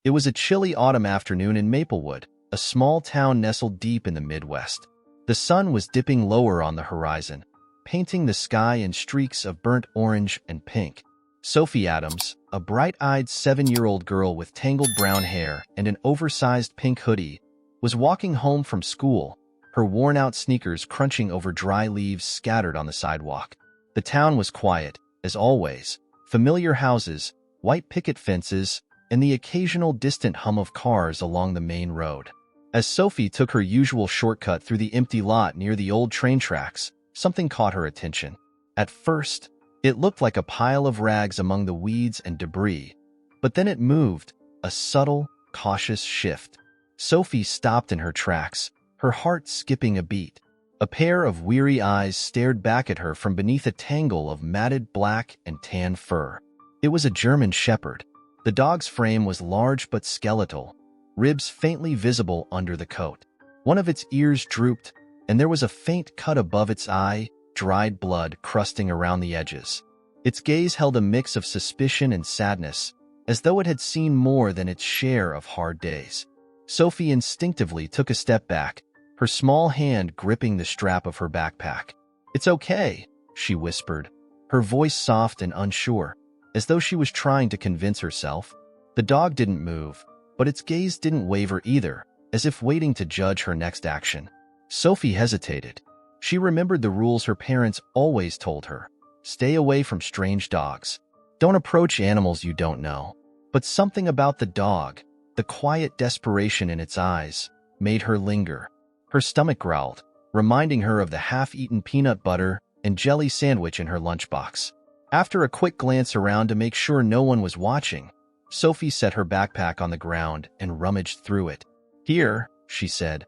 It was a chilly autumn afternoon in Maplewood, a small town nestled deep in the Midwest. The sun was dipping lower on the horizon, painting the sky in streaks of burnt orange and pink. Sophie Adams, a bright-eyed 7-year-old girl with tangled brown hair and an oversized pink hoodie, was walking home from school, her worn-out sneakers crunching over dry leaves scattered on the sidewalk. The town was quiet, as always, familiar houses, white picket fences, and the occasional distant hum of cars along the main road. As Sophie took her usual shortcut through the empty lot near the old train tracks, something caught her attention. At first, it looked like a pile of rags among the weeds and debris, but then it moved, a subtle, cautious shift. Sophie stopped in her tracks, her heart skipping a beat. A pair of weary eyes stared back at her from beneath a tangle of matted black and tan fur. It was a German shepherd. The dog's frame was large but skeletal, ribs faintly visible under the coat. One of its ears drooped, and there was a faint cut above its eye, dried blood crusting around the edges. Its gaze held a mix of suspicion and sadness, as though it had seen more than its share of hard days. Sophie instinctively took a step back, her small hand gripping the strap of her backpack. "It's okay," she whispered, her voice soft and unsure, as though she was trying to convince herself. The dog didn't move, but its gaze didn't waver either, as if waiting to judge her next action. Sophie hesitated. She remembered the rules her parents always told her. Stay away from strange dogs. Don't approach animals you don't know. But something about the dog, the quiet desperation in its eyes, made her linger. Her stomach growled, reminding her of the half-eaten peanut butter and jelly sandwich in her lunchbox. After a quick glance around to make sure no one was watching, Sophie set her backpack on the ground and rummaged through it. "Here," she said,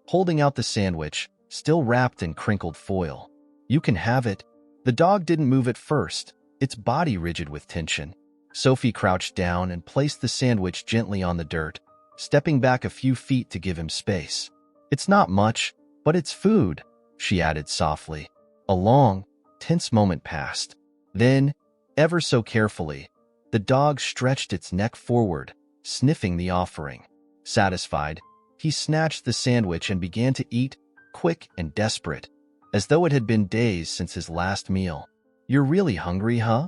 holding out the sandwich, still wrapped in crinkled foil. "You can have it." The dog didn't move at first, its body rigid with tension. Sophie crouched down and placed the sandwich gently on the dirt, stepping back a few feet to give him space. "It's not much, but it's food," she added softly. A long, tense moment passed. Then, ever so carefully, the dog stretched its neck forward, sniffing the offering. Satisfied, he snatched the sandwich and began to eat, quick and desperate, as though it had been days since his last meal. "You're really hungry, huh?"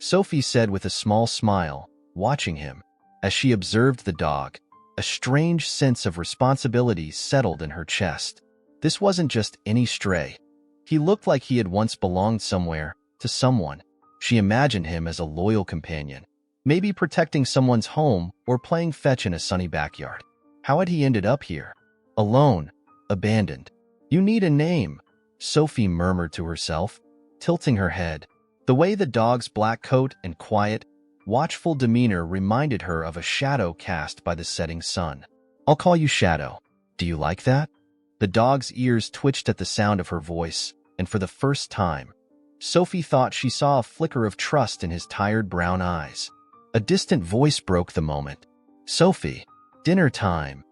Sophie said with a small smile, watching him. As she observed the dog, a strange sense of responsibility settled in her chest. This wasn't just any stray. He looked like he had once belonged somewhere, to someone. She imagined him as a loyal companion, maybe protecting someone's home or playing fetch in a sunny backyard. How had he ended up here? Alone, abandoned. "You need a name," Sophie murmured to herself, tilting her head. The way the dog's black coat and quiet, watchful demeanor reminded her of a shadow cast by the setting sun. "I'll call you Shadow. Do you like that?" The dog's ears twitched at the sound of her voice, and for the first time, Sophie thought she saw a flicker of trust in his tired brown eyes. A distant voice broke the moment. "Sophie, dinner time."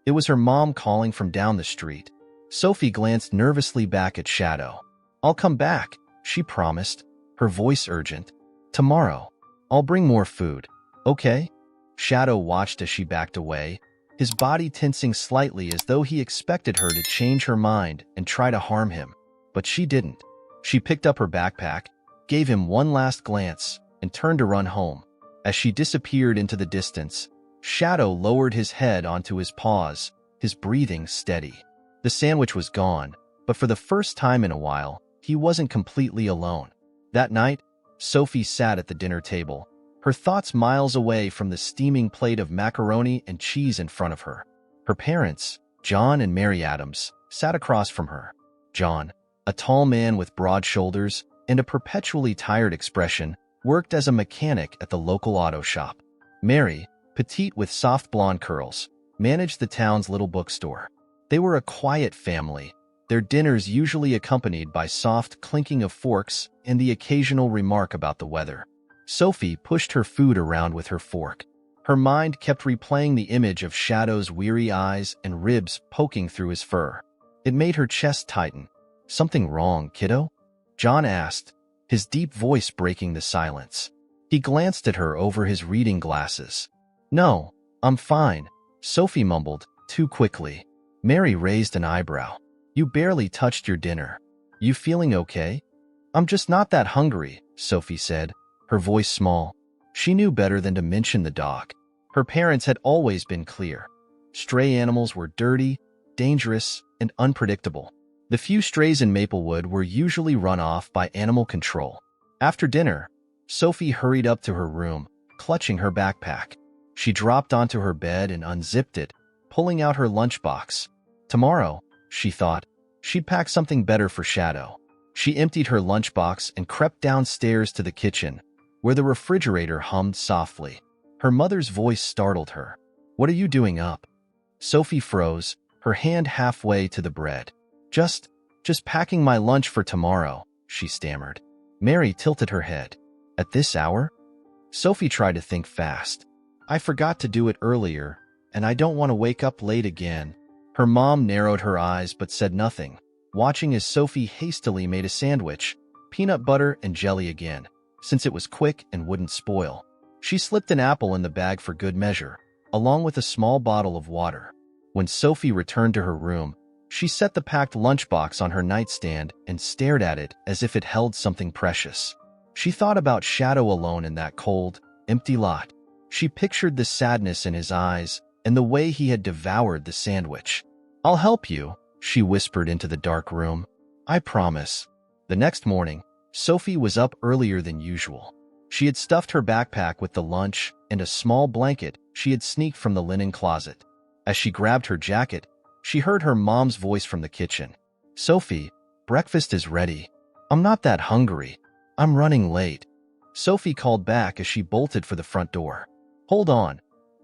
It was her mom calling from down the street. Sophie glanced nervously back at Shadow. "I'll come back," she promised, her voice urgent. "Tomorrow. I'll bring more food. Okay?" Shadow watched as she backed away, his body tensing slightly as though he expected her to change her mind and try to harm him. But she didn't. She picked up her backpack, gave him one last glance, and turned to run home. As she disappeared into the distance, Shadow lowered his head onto his paws, his breathing steady. The sandwich was gone, but for the first time in a while, he wasn't completely alone. That night, Sophie sat at the dinner table, her thoughts miles away from the steaming plate of macaroni and cheese in front of her. Her parents, John and Mary Adams, sat across from her. John, a tall man with broad shoulders and a perpetually tired expression, worked as a mechanic at the local auto shop. Mary, petite with soft blonde curls, managed the town's little bookstore. They were a quiet family, their dinners usually accompanied by soft clinking of forks and the occasional remark about the weather. Sophie pushed her food around with her fork. Her mind kept replaying the image of Shadow's weary eyes and ribs poking through his fur. It made her chest tighten. "Something wrong, kiddo?" John asked, his deep voice breaking the silence. He glanced at her over his reading glasses. "No, I'm fine, Sophie mumbled, too quickly. Mary raised an eyebrow. You barely touched your dinner. You feeling okay? I'm just not that hungry, Sophie said, her voice small. She knew better than to mention the dog. Her parents had always been clear. Stray animals were dirty, dangerous, and unpredictable. The few strays in Maplewood were usually run off by animal control. After dinner, Sophie hurried up to her room, clutching her backpack. She dropped onto her bed and unzipped it, pulling out her lunchbox. Tomorrow, she thought, she'd pack something better for Shadow. She emptied her lunchbox and crept downstairs to the kitchen, where the refrigerator hummed softly. Her mother's voice startled her. What are you doing up? Sophie froze, her hand halfway to the bread. Just packing my lunch for tomorrow, she stammered. Mary tilted her head. At this hour? Sophie tried to think fast. I forgot to do it earlier, and I don't want to wake up late again. Her mom narrowed her eyes but said nothing, watching as Sophie hastily made a sandwich, peanut butter and jelly again, since it was quick and wouldn't spoil. She slipped an apple in the bag for good measure, along with a small bottle of water. When Sophie returned to her room, she set the packed lunchbox on her nightstand and stared at it as if it held something precious. She thought about Shadow alone in that cold, empty lot. She pictured the sadness in his eyes and the way he had devoured the sandwich. I'll help you, she whispered into the dark room. I promise. The next morning, Sophie was up earlier than usual. She had stuffed her backpack with the lunch and a small blanket she had sneaked from the linen closet. As she grabbed her jacket, she heard her mom's voice from the kitchen. Sophie, breakfast is ready. I'm not that hungry. I'm running late. Sophie called back as she bolted for the front door. Hold on.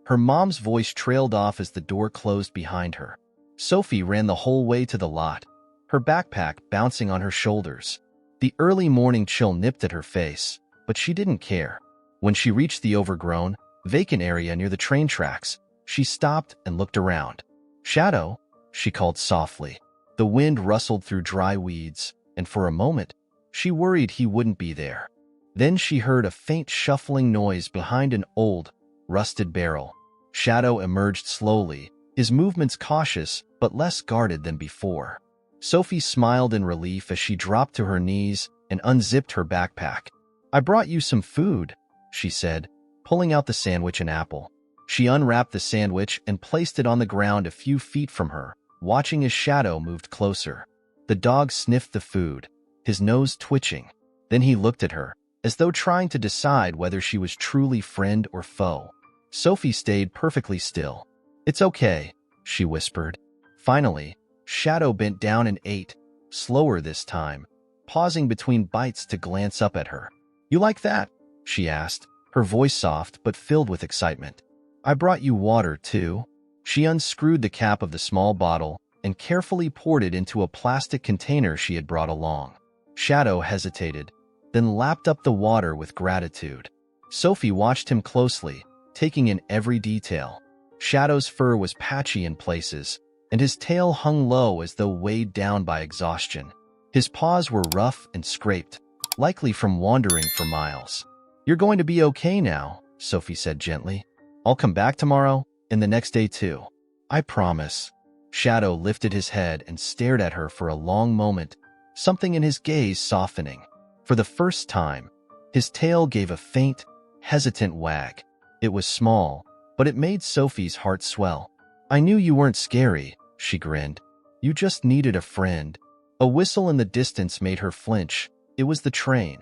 Her mom's voice trailed off as the door closed behind her. Sophie ran the whole way to the lot, her backpack bouncing on her shoulders. The early morning chill nipped at her face, but she didn't care. When she reached the overgrown, vacant area near the train tracks, she stopped and looked around. Shadow, she called softly. The wind rustled through dry weeds, and for a moment, she worried he wouldn't be there. Then she heard a faint shuffling noise behind an old, rusted barrel. Shadow emerged slowly, his movements cautious but less guarded than before. Sophie smiled in relief as she dropped to her knees and unzipped her backpack. I brought you some food, she said, pulling out the sandwich and apple. She unwrapped the sandwich and placed it on the ground a few feet from her, watching as Shadow moved closer. The dog sniffed the food, his nose twitching. Then he looked at her, as though trying to decide whether she was truly friend or foe. Sophie stayed perfectly still. It's okay, she whispered. Finally, Shadow bent down and ate, slower this time, pausing between bites to glance up at her. You like that? She asked, her voice soft but filled with excitement. I brought you water, too. She unscrewed the cap of the small bottle and carefully poured it into a plastic container she had brought along. Shadow hesitated, then lapped up the water with gratitude. Sophie watched him closely, taking in every detail. Shadow's fur was patchy in places, and his tail hung low as though weighed down by exhaustion. His paws were rough and scraped, likely from wandering for miles. You're going to be okay now, Sophie said gently. I'll come back tomorrow, and the next day too. I promise. Shadow lifted his head and stared at her for a long moment, something in his gaze softening. For the first time, his tail gave a faint, hesitant wag. It was small, but it made Sophie's heart swell. I knew you weren't scary, she grinned. You just needed a friend. A whistle in the distance made her flinch. It was the train,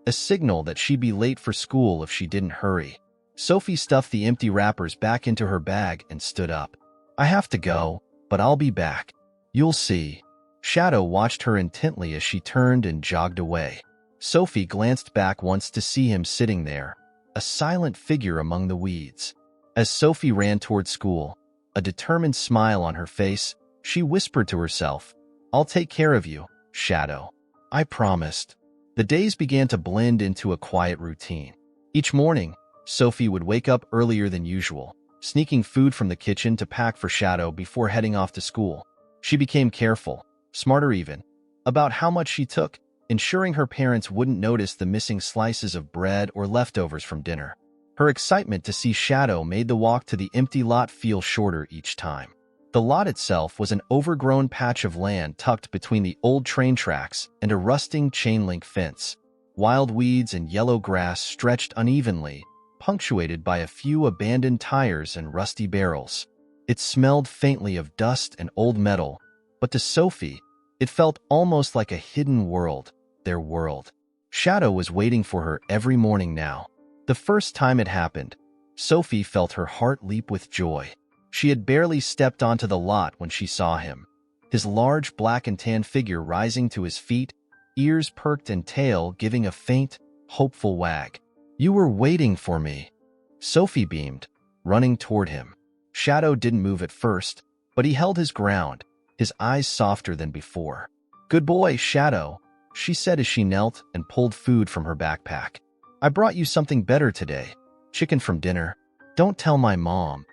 a signal that she'd be late for school if she didn't hurry. Sophie stuffed the empty wrappers back into her bag and stood up. I have to go, but I'll be back. You'll see. Shadow watched her intently as she turned and jogged away. Sophie glanced back once to see him sitting there, a silent figure among the weeds. As Sophie ran toward school, a determined smile on her face, she whispered to herself, I'll take care of you, Shadow. I promised. The days began to blend into a quiet routine. Each morning, Sophie would wake up earlier than usual, sneaking food from the kitchen to pack for Shadow before heading off to school. She became careful, smarter even, about how much she took, ensuring her parents wouldn't notice the missing slices of bread or leftovers from dinner. Her excitement to see Shadow made the walk to the empty lot feel shorter each time. The lot itself was an overgrown patch of land tucked between the old train tracks and a rusting chain-link fence. Wild weeds and yellow grass stretched unevenly, punctuated by a few abandoned tires and rusty barrels. It smelled faintly of dust and old metal, but to Sophie, it felt almost like a hidden world, their world. Shadow was waiting for her every morning now. The first time it happened, Sophie felt her heart leap with joy. She had barely stepped onto the lot when she saw him. His large black and tan figure rising to his feet, ears perked and tail giving a faint, hopeful wag. "You were waiting for me." Sophie beamed, running toward him. Shadow didn't move at first, but he held his ground, his eyes softer than before. "Good boy, Shadow," she said as she knelt and pulled food from her backpack. "I brought you something better today. Chicken from dinner. Don't tell my mom."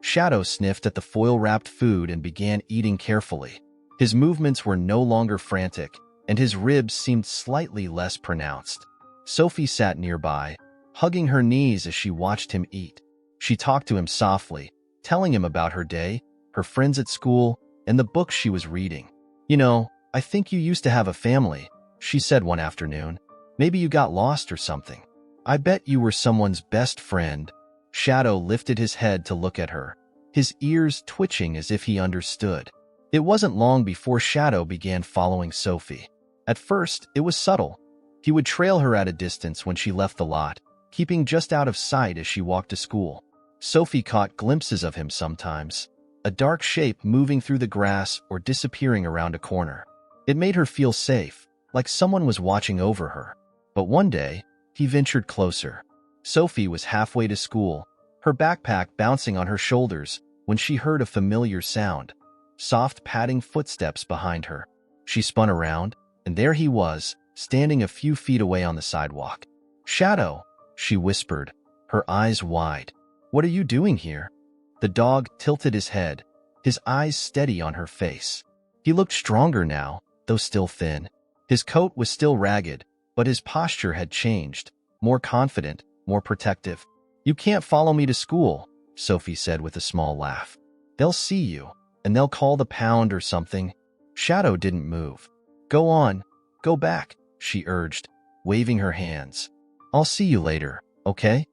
Shadow sniffed at the foil-wrapped food and began eating carefully. His movements were no longer frantic, and his ribs seemed slightly less pronounced. Sophie sat nearby, hugging her knees as she watched him eat. She talked to him softly, telling him about her day, her friends at school, and the books she was reading. "You know, I think you used to have a family," she said one afternoon. "Maybe you got lost or something. I bet you were someone's best friend." Shadow lifted his head to look at her, his ears twitching as if he understood. It wasn't long before Shadow began following Sophie. At first, it was subtle. He would trail her at a distance when she left the lot, keeping just out of sight as she walked to school. Sophie caught glimpses of him sometimes, a dark shape moving through the grass or disappearing around a corner. It made her feel safe, like someone was watching over her. But one day, he ventured closer. Sophie was halfway to school, her backpack bouncing on her shoulders, when she heard a familiar sound. Soft padding footsteps behind her. She spun around, and there he was, standing a few feet away on the sidewalk. "Shadow," she whispered, her eyes wide. "What are you doing here?" The dog tilted his head, his eyes steady on her face. He looked stronger now, though still thin. His coat was still ragged, but his posture had changed, more confident, more protective. "You can't follow me to school," Sophie said with a small laugh. "They'll see you, and they'll call the pound or something." Shadow didn't move. "Go on, go back," she urged, waving her hands. "I'll see you later, okay?"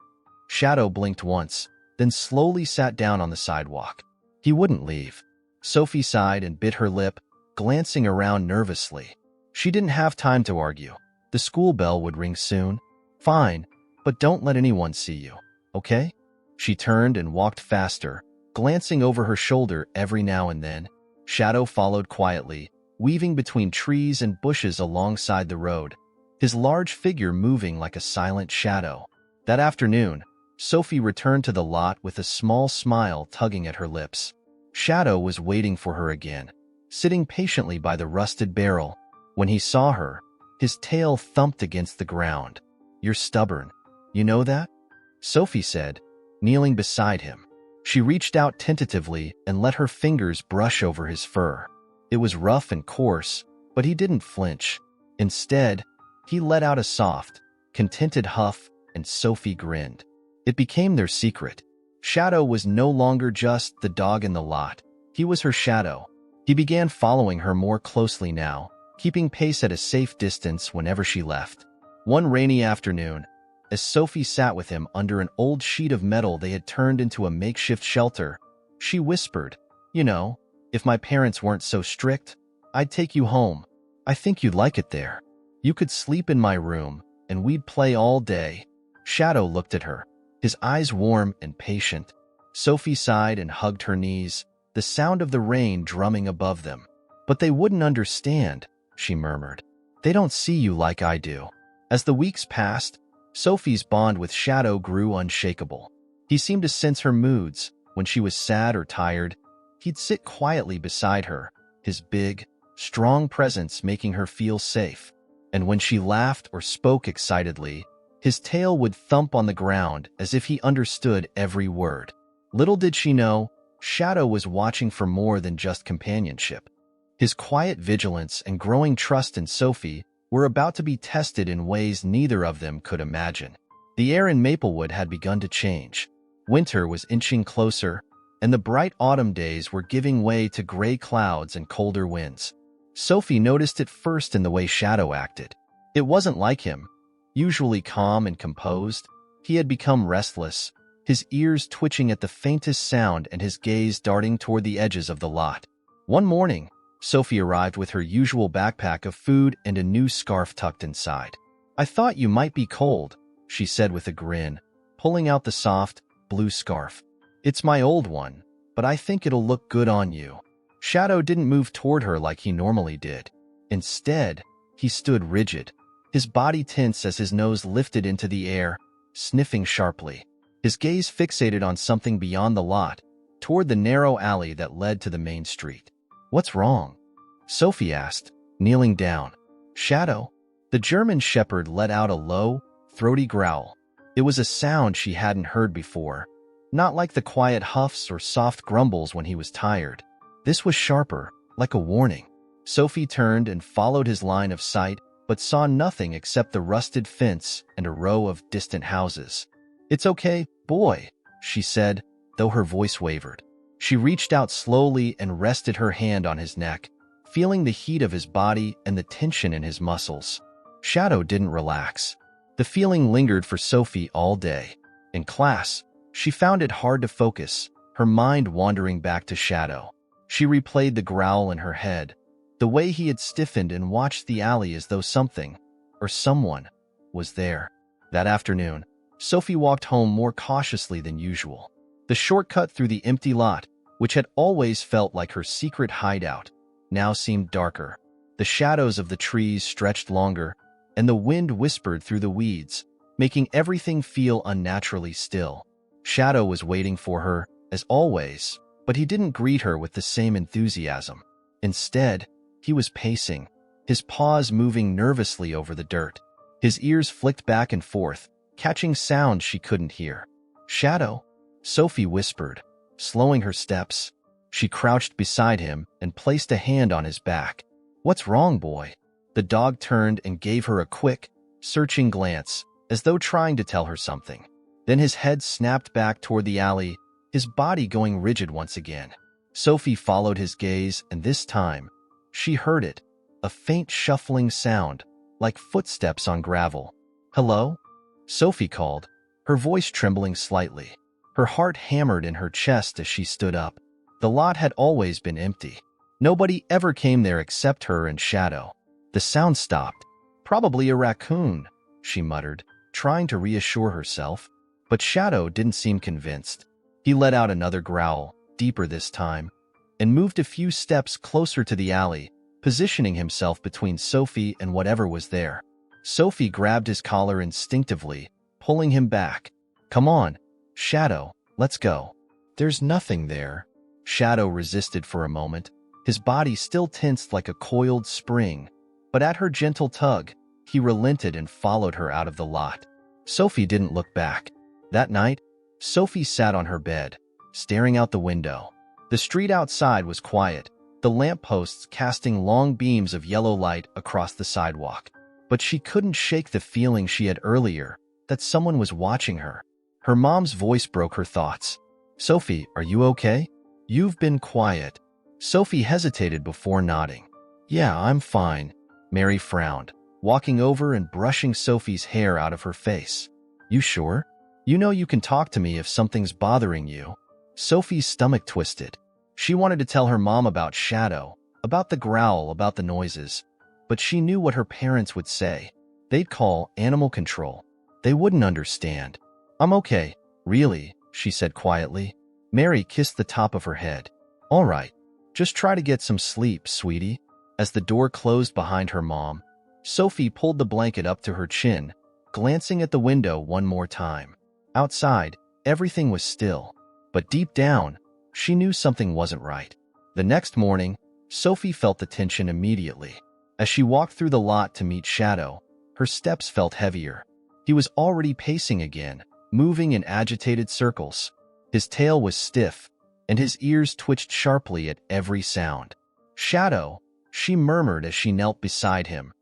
Shadow blinked once, then slowly sat down on the sidewalk. He wouldn't leave. Sophie sighed and bit her lip, glancing around nervously. She didn't have time to argue. The school bell would ring soon. "Fine, but don't let anyone see you, okay?" She turned and walked faster, glancing over her shoulder every now and then. Shadow followed quietly, weaving between trees and bushes alongside the road, his large figure moving like a silent shadow. That afternoon, Sophie returned to the lot with a small smile tugging at her lips. Shadow was waiting for her again, sitting patiently by the rusted barrel. When he saw her, his tail thumped against the ground. "You're stubborn. You know that?" Sophie said, kneeling beside him. She reached out tentatively and let her fingers brush over his fur. It was rough and coarse, but he didn't flinch. Instead, he let out a soft, contented huff, and Sophie grinned. It became their secret. Shadow was no longer just the dog in the lot. He was her shadow. He began following her more closely now, keeping pace at a safe distance whenever she left. One rainy afternoon, as Sophie sat with him under an old sheet of metal they had turned into a makeshift shelter, she whispered, "You know, if my parents weren't so strict, I'd take you home. I think you'd like it there. You could sleep in my room, and we'd play all day." Shadow looked at her, his eyes warm and patient. Sophie sighed and hugged her knees, the sound of the rain drumming above them. "But they wouldn't understand," she murmured. "They don't see you like I do." As the weeks passed, Sophie's bond with Shadow grew unshakable. He seemed to sense her moods. When she was sad or tired, he'd sit quietly beside her, his big, strong presence making her feel safe. And when she laughed or spoke excitedly, his tail would thump on the ground as if he understood every word. Little did she know, Shadow was watching for more than just companionship. His quiet vigilance and growing trust in Sophie were about to be tested in ways neither of them could imagine. The The air in Maplewood had begun to change. Winter was inching closer, and the bright autumn days were giving way to gray clouds and colder winds. Sophie noticed it first in the way Shadow acted. It wasn't like him. Usually calm and composed, he had become restless, his ears twitching at the faintest sound and his gaze darting toward the edges of the lot. One morning, Sophie arrived with her usual backpack of food and a new scarf tucked inside. "I thought you might be cold," she said with a grin, pulling out the soft, blue scarf. "It's my old one, but I think it'll look good on you." Shadow didn't move toward her like he normally did. Instead, he stood rigid, his body tense as his nose lifted into the air, sniffing sharply. His gaze fixated on something beyond the lot, toward the narrow alley that led to the main street. "What's wrong?" Sophie asked, kneeling down. "Shadow?" The German shepherd let out a low, throaty growl. It was a sound she hadn't heard before, not like the quiet huffs or soft grumbles when he was tired. This was sharper, like a warning. Sophie turned and followed his line of sight, but saw nothing except the rusted fence and a row of distant houses. "It's okay, boy," she said, though her voice wavered. She reached out slowly and rested her hand on his neck, feeling the heat of his body and the tension in his muscles. Shadow didn't relax. The feeling lingered for Sophie all day. In class, she found it hard to focus, her mind wandering back to Shadow. She replayed the growl in her head, the way he had stiffened and watched the alley as though something, or someone, was there. That afternoon, Sophie walked home more cautiously than usual. The shortcut through the empty lot, which had always felt like her secret hideout, now seemed darker. The shadows of the trees stretched longer, and the wind whispered through the weeds, making everything feel unnaturally still. Shadow was waiting for her, as always, but he didn't greet her with the same enthusiasm. Instead, he was pacing, his paws moving nervously over the dirt. His ears flicked back and forth, catching sounds she couldn't hear. "Shadow?" Sophie whispered, slowing her steps. She crouched beside him and placed a hand on his back. "What's wrong, boy?" The dog turned and gave her a quick, searching glance, as though trying to tell her something. Then his head snapped back toward the alley, his body going rigid once again. Sophie followed his gaze, and this time, she heard it, a faint shuffling sound, like footsteps on gravel. "Hello?" Sophie called, her voice trembling slightly. Her heart hammered in her chest as she stood up. The lot had always been empty. Nobody ever came there except her and Shadow. The sound stopped. "Probably a raccoon," she muttered, trying to reassure herself. But Shadow didn't seem convinced. He let out another growl, deeper this time, and moved a few steps closer to the alley, positioning himself between Sophie and whatever was there. Sophie grabbed his collar instinctively, pulling him back. "Come on, Shadow, let's go." "There's nothing there." Shadow resisted for a moment, his body still tensed like a coiled spring, but at her gentle tug, he relented and followed her out of the lot. Sophie didn't look back. That night, Sophie sat on her bed, staring out the window. The street outside was quiet, the lampposts casting long beams of yellow light across the sidewalk. But she couldn't shake the feeling she had earlier, that someone was watching her. Her mom's voice broke her thoughts. "Sophie, are you okay? You've been quiet." Sophie hesitated before nodding. "Yeah, I'm fine." Mary frowned, walking over and brushing Sophie's hair out of her face. "You sure? You know you can talk to me if something's bothering you." Sophie's stomach twisted. She wanted to tell her mom about Shadow, about the growl, about the noises. But she knew what her parents would say. They'd call animal control. They wouldn't understand. "I'm okay, really," she said quietly. Mary kissed the top of her head. "All right, just try to get some sleep, sweetie." As the door closed behind her mom, Sophie pulled the blanket up to her chin, glancing at the window one more time. Outside, everything was still, but deep down, she knew something wasn't right. The next morning, Sophie felt the tension immediately. As she walked through the lot to meet Shadow, her steps felt heavier. He was already pacing again, moving in agitated circles. His tail was stiff, and his ears twitched sharply at every sound. "Shadow," she murmured as she knelt beside him,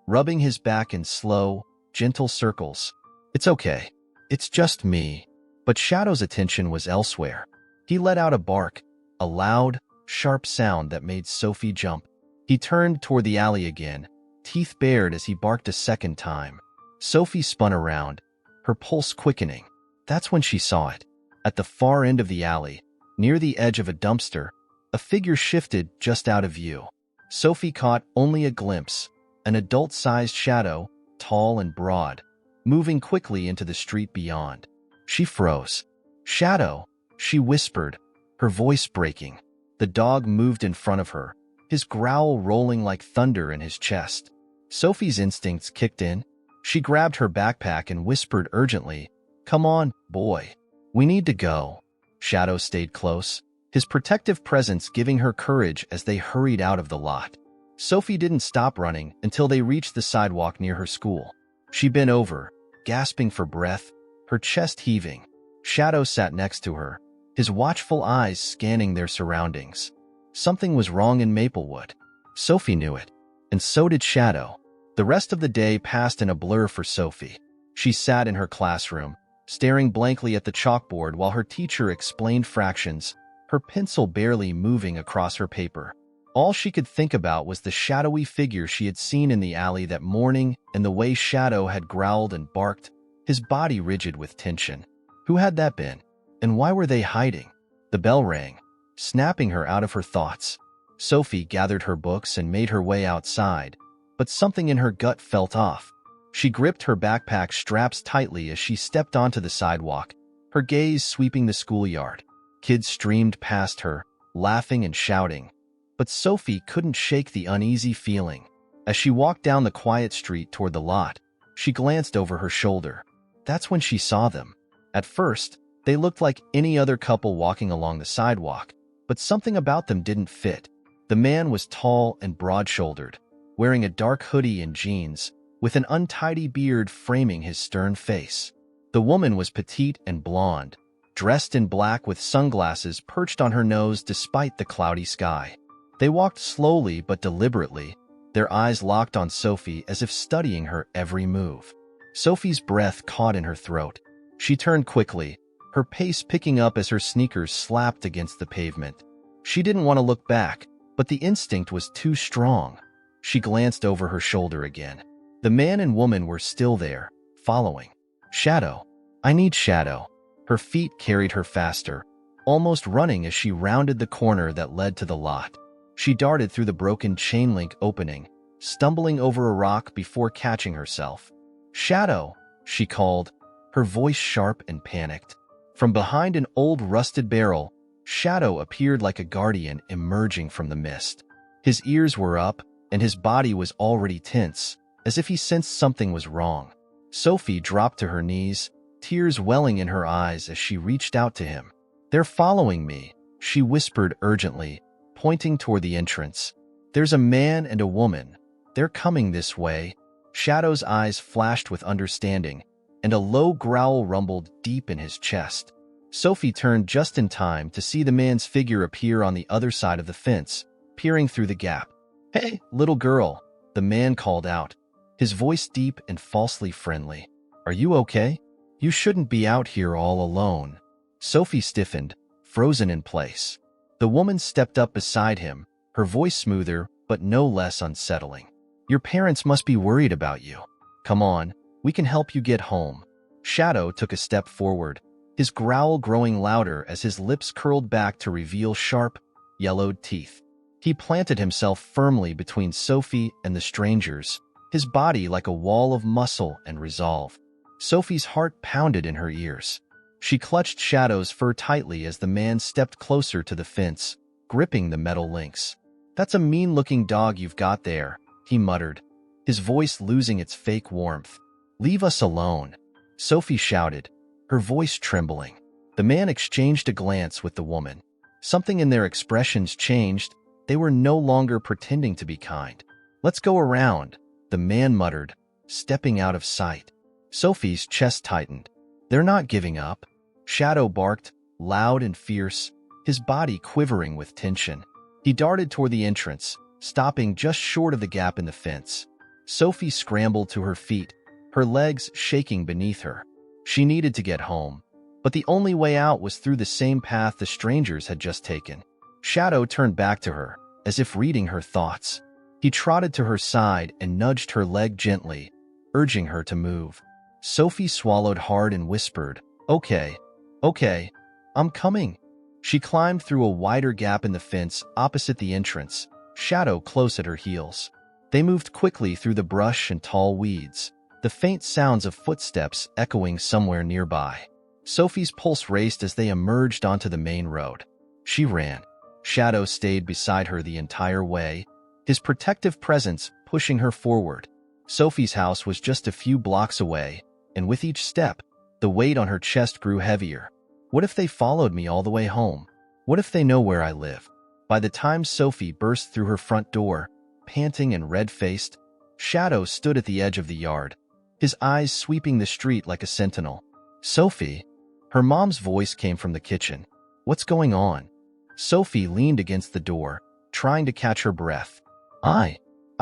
rubbing his back in slow, gentle circles. "It's okay." It's just me. But Shadow's attention was elsewhere. He let out a bark, a loud, sharp sound that made Sophie jump. He turned toward the alley again, teeth bared as he barked a second time. Sophie spun around, her pulse quickening. That's when she saw it. At the far end of the alley, near the edge of a dumpster, a figure shifted just out of view. Sophie caught only a glimpse, an adult-sized shadow, tall and broad, moving quickly into the street beyond. She froze. "Shadow," she whispered, her voice breaking. The dog moved in front of her, his growl rolling like thunder in his chest. Sophie's instincts kicked in. She grabbed her backpack and whispered urgently, "Come on, boy. We need to go." Shadow stayed close, his protective presence giving her courage as they hurried out of the lot. Sophie didn't stop running until they reached the sidewalk near her school. She bent over, gasping for breath, her chest heaving. Shadow sat next to her, his watchful eyes scanning their surroundings. Something was wrong in Maplewood. Sophie knew it, and so did Shadow. The rest of the day passed in a blur for Sophie. She sat in her classroom, staring blankly at the chalkboard while her teacher explained fractions, her pencil barely moving across her paper. All she could think about was the shadowy figure she had seen in the alley that morning and the way Shadow had growled and barked, his body rigid with tension. Who had that been? And why were they hiding? The bell rang, snapping her out of her thoughts. Sophie gathered her books and made her way outside, but something in her gut felt off. She gripped her backpack straps tightly as she stepped onto the sidewalk, her gaze sweeping the schoolyard. Kids streamed past her, laughing and shouting. But Sophie couldn't shake the uneasy feeling. As she walked down the quiet street toward the lot, she glanced over her shoulder. That's when she saw them. At first, they looked like any other couple walking along the sidewalk, but something about them didn't fit. The man was tall and broad-shouldered, wearing a dark hoodie and jeans, with an untidy beard framing his stern face. The woman was petite and blonde, dressed in black with sunglasses perched on her nose despite the cloudy sky. They walked slowly but deliberately, their eyes locked on Sophie as if studying her every move. Sophie's breath caught in her throat. She turned quickly, her pace picking up as her sneakers slapped against the pavement. She didn't want to look back, but the instinct was too strong. She glanced over her shoulder again. The man and woman were still there, following. "Shadow. I need Shadow." Her feet carried her faster, almost running as she rounded the corner that led to the lot. She darted through the broken chain-link opening, stumbling over a rock before catching herself. "Shadow," she called, her voice sharp and panicked. From behind an old rusted barrel, Shadow appeared like a guardian emerging from the mist. His ears were up, and his body was already tense, as if he sensed something was wrong. Sophie dropped to her knees, tears welling in her eyes as she reached out to him. "They're following me," she whispered urgently, pointing toward the entrance. "There's a man and a woman. They're coming this way." Shadow's eyes flashed with understanding, and a low growl rumbled deep in his chest. Sophie turned just in time to see the man's figure appear on the other side of the fence, peering through the gap. "Hey, little girl," the man called out, his voice deep and falsely friendly. "Are you okay? You shouldn't be out here all alone." Sophie stiffened, frozen in place. The woman stepped up beside him, her voice smoother but no less unsettling. "Your parents must be worried about you. Come on, we can help you get home." Shadow took a step forward, his growl growing louder as his lips curled back to reveal sharp, yellowed teeth. He planted himself firmly between Sophie and the strangers, his body like a wall of muscle and resolve. Sophie's heart pounded in her ears. She clutched Shadow's fur tightly as the man stepped closer to the fence, gripping the metal links. "That's a mean-looking dog you've got there," he muttered, his voice losing its fake warmth. "Leave us alone," Sophie shouted, her voice trembling. The man exchanged a glance with the woman. Something in their expressions changed. They were no longer pretending to be kind. "Let's go around," the man muttered, stepping out of sight. Sophie's chest tightened. "They're not giving up." Shadow barked, loud and fierce, his body quivering with tension. He darted toward the entrance, stopping just short of the gap in the fence. Sophie scrambled to her feet, her legs shaking beneath her. She needed to get home, but the only way out was through the same path the strangers had just taken. Shadow turned back to her, as if reading her thoughts. He trotted to her side and nudged her leg gently, urging her to move. Sophie swallowed hard and whispered, "Okay, okay, I'm coming." She climbed through a wider gap in the fence opposite the entrance, Shadow close at her heels. They moved quickly through the brush and tall weeds, the faint sounds of footsteps echoing somewhere nearby. Sophie's pulse raced as they emerged onto the main road. She ran. Shadow stayed beside her the entire way, his protective presence pushing her forward. Sophie's house was just a few blocks away, and with each step, the weight on her chest grew heavier. What if they followed me all the way home? What if they know where I live? By the time Sophie burst through her front door, panting and red-faced, Shadow stood at the edge of the yard, his eyes sweeping the street like a sentinel. "Sophie?" Her mom's voice came from the kitchen. "What's going on?" Sophie leaned against the door, trying to catch her breath. I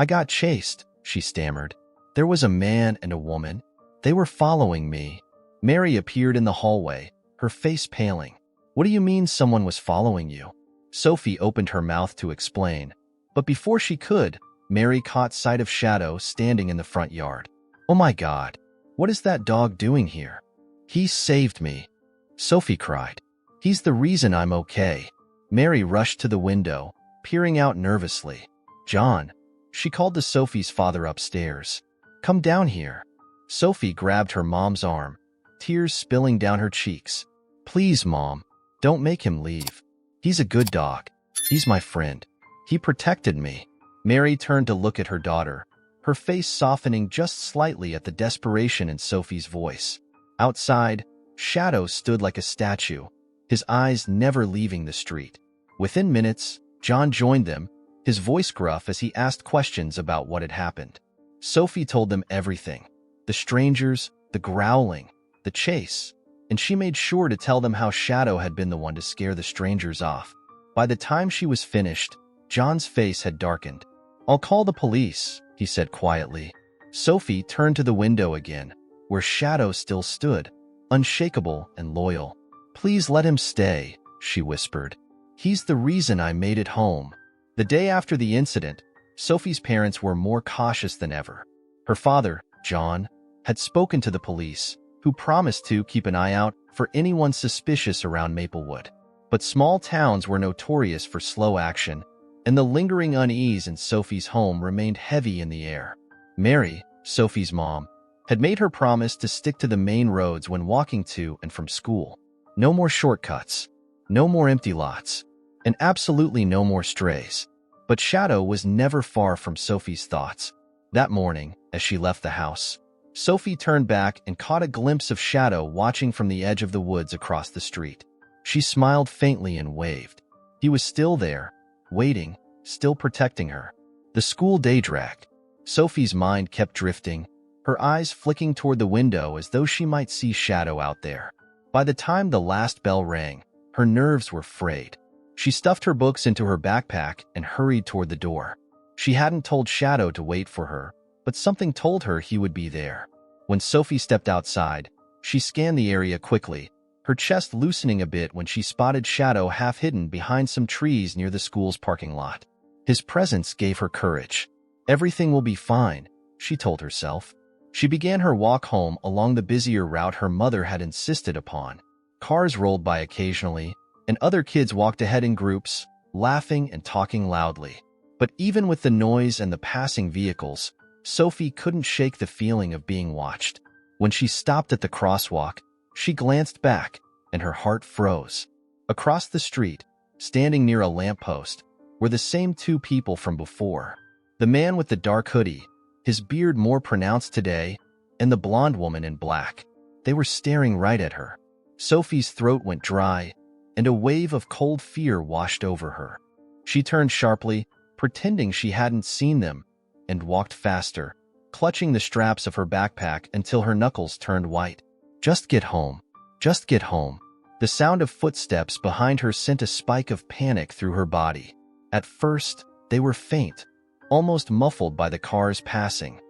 got chased," she stammered. "There was a man and a woman. They were following me." Mary appeared in the hallway, her face paling. "What do you mean someone was following you?" Sophie opened her mouth to explain, but before she could, Mary caught sight of Shadow standing in the front yard. "Oh my God, what is that dog doing here?" "He saved me," Sophie cried. "He's the reason I'm okay." Mary rushed to the window, peering out nervously. "John," she called to Sophie's father upstairs. "Come down here." Sophie grabbed her mom's arm, tears spilling down her cheeks. "Please, Mom, don't make him leave. He's a good dog. He's my friend. He protected me." Mary turned to look at her daughter, her face softening just slightly at the desperation in Sophie's voice. Outside, Shadow stood like a statue, his eyes never leaving the street. Within minutes, John joined them, his voice gruff as he asked questions about what had happened. Sophie told them everything: the strangers, the growling, the chase, and she made sure to tell them how Shadow had been the one to scare the strangers off. By the time she was finished, John's face had darkened. "I'll call the police," he said quietly. Sophie turned to the window again, where Shadow still stood, unshakable and loyal. "Please let him stay," she whispered. "He's the reason I made it home." The day after the incident, Sophie's parents were more cautious than ever. Her father, John, had spoken to the police, who promised to keep an eye out for anyone suspicious around Maplewood. But small towns were notorious for slow action, and the lingering unease in Sophie's home remained heavy in the air. Mary, Sophie's mom, had made her promise to stick to the main roads when walking to and from school. No more shortcuts, no more empty lots, and absolutely no more strays. But Shadow was never far from Sophie's thoughts. That morning, as she left the house, Sophie turned back and caught a glimpse of Shadow watching from the edge of the woods across the street. She smiled faintly and waved. He was still there, waiting, still protecting her. The school day dragged. Sophie's mind kept drifting, her eyes flicking toward the window as though she might see Shadow out there. By the time the last bell rang, her nerves were frayed. She stuffed her books into her backpack and hurried toward the door. She hadn't told Shadow to wait for her, but something told her he would be there. When Sophie stepped outside, she scanned the area quickly, her chest loosening a bit when she spotted Shadow half hidden behind some trees near the school's parking lot. His presence gave her courage. "Everything will be fine," she told herself. She began her walk home along the busier route her mother had insisted upon. Cars rolled by occasionally, and other kids walked ahead in groups, laughing and talking loudly. But even with the noise and the passing vehicles, Sophie couldn't shake the feeling of being watched. When she stopped at the crosswalk, she glanced back, and her heart froze. Across the street, standing near a lamppost, were the same two people from before. The man with the dark hoodie, his beard more pronounced today, and the blonde woman in black. They were staring right at her. Sophie's throat went dry, and a wave of cold fear washed over her. She turned sharply, pretending she hadn't seen them, and walked faster, clutching the straps of her backpack until her knuckles turned white. Just get home. Just get home. The sound of footsteps behind her sent a spike of panic through her body. At first, they were faint, almost muffled by the cars passing.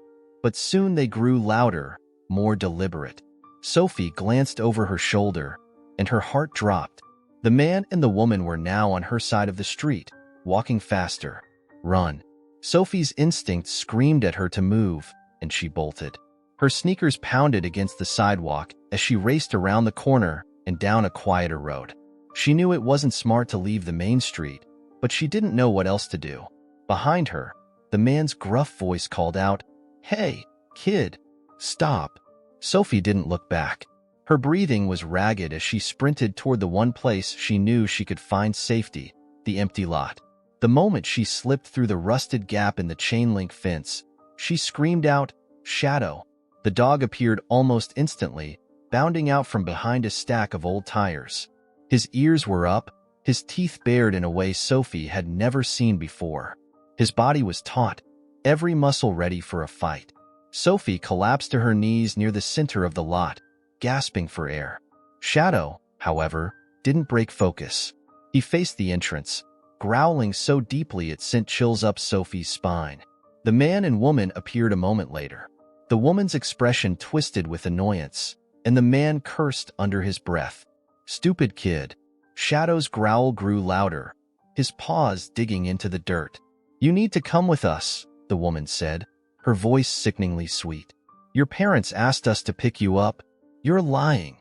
But soon they grew louder, more deliberate. Sophie glanced over her shoulder, and her heart dropped. The man and the woman were now on her side of the street, walking faster. Run. Sophie's instinct screamed at her to move, and she bolted. Her sneakers pounded against the sidewalk as she raced around the corner and down a quieter road. She knew it wasn't smart to leave the main street, but she didn't know what else to do. Behind her, the man's gruff voice called out, "Hey, kid, stop." Sophie didn't look back. Her breathing was ragged as she sprinted toward the one place she knew she could find safety, the empty lot. The moment she slipped through the rusted gap in the chain-link fence, she screamed out, "Shadow!" The dog appeared almost instantly, bounding out from behind a stack of old tires. His ears were up, his teeth bared in a way Sophie had never seen before. His body was taut, every muscle ready for a fight. Sophie collapsed to her knees near the center of the lot, gasping for air. Shadow, however, didn't break focus. He faced the entrance, growling so deeply it sent chills up Sophie's spine. The man and woman appeared a moment later. The woman's expression twisted with annoyance, and the man cursed under his breath. "Stupid kid." Shadow's growl grew louder, his paws digging into the dirt. "You need to come with us," the woman said, her voice sickeningly sweet. "Your parents asked us to pick you up." "You're lying,"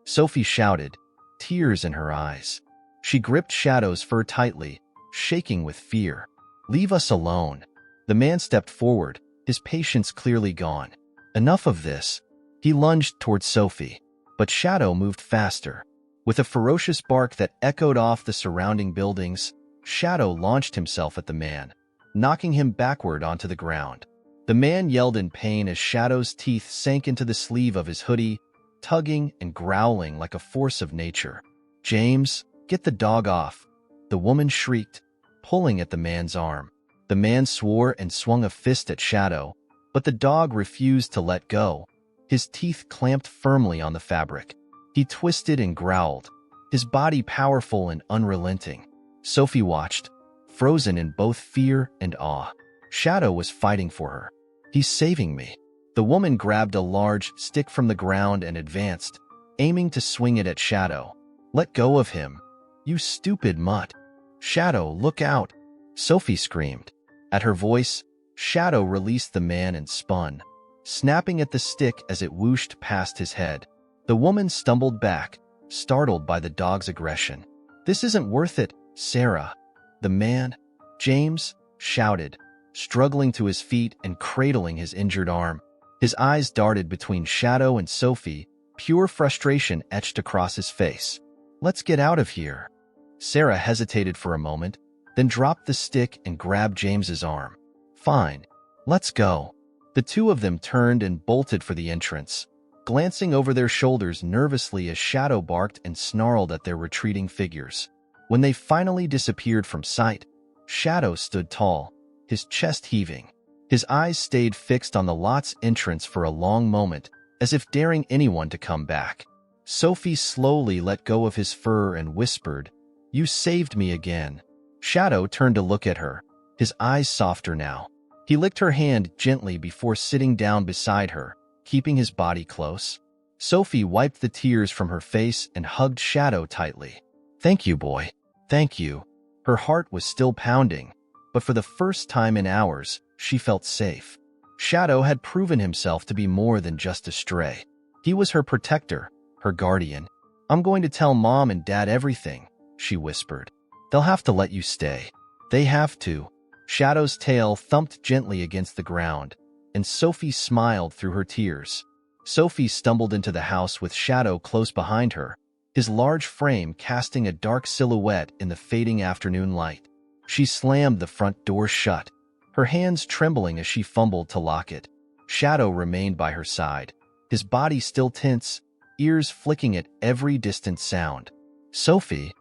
Sophie shouted, tears in her eyes. She gripped Shadow's fur tightly, shaking with fear. "Leave us alone." The man stepped forward, his patience clearly gone. Enough of this. He lunged towards Sophie, but Shadow moved faster. With a ferocious bark that echoed off the surrounding buildings, Shadow launched himself at the man, knocking him backward onto the ground. The man yelled in pain as Shadow's teeth sank into the sleeve of his hoodie, tugging and growling like a force of nature. "James, get the dog off," the woman shrieked, pulling at the man's arm. The man swore and swung a fist at Shadow, but the dog refused to let go. His teeth clamped firmly on the fabric. He twisted and growled, his body powerful and unrelenting. Sophie watched, frozen in both fear and awe. Shadow was fighting for her. "He's saving me." The woman grabbed a large stick from the ground and advanced, aiming to swing it at Shadow. "Let go of him, you stupid mutt." "Shadow, look out!" Sophie screamed. At her voice, Shadow released the man and spun, snapping at the stick as it whooshed past his head. The woman stumbled back, startled by the dog's aggression. "This isn't worth it, Sarah." The man, James, shouted, struggling to his feet and cradling his injured arm. His eyes darted between Shadow and Sophie, pure frustration etched across his face. "Let's get out of here." Sarah hesitated for a moment, then dropped the stick and grabbed James's arm. "Fine, let's go." The two of them turned and bolted for the entrance, glancing over their shoulders nervously as Shadow barked and snarled at their retreating figures. When they finally disappeared from sight, Shadow stood tall, his chest heaving. His eyes stayed fixed on the lot's entrance for a long moment, as if daring anyone to come back. Sophie slowly let go of his fur and whispered, "You saved me again." Shadow turned to look at her, his eyes softer now. He licked her hand gently before sitting down beside her, keeping his body close. Sophie wiped the tears from her face and hugged Shadow tightly. "Thank you, boy. Thank you." Her heart was still pounding, but for the first time in hours, she felt safe. Shadow had proven himself to be more than just a stray. He was her protector, her guardian. "I'm going to tell Mom and Dad everything," she whispered. "They'll have to let you stay." "They have to." Shadow's tail thumped gently against the ground, and Sophie smiled through her tears. Sophie stumbled into the house with Shadow close behind her, his large frame casting a dark silhouette in the fading afternoon light. She slammed the front door shut, her hands trembling as she fumbled to lock it. Shadow remained by her side, his body still tense, ears flicking at every distant sound. "Sophie?"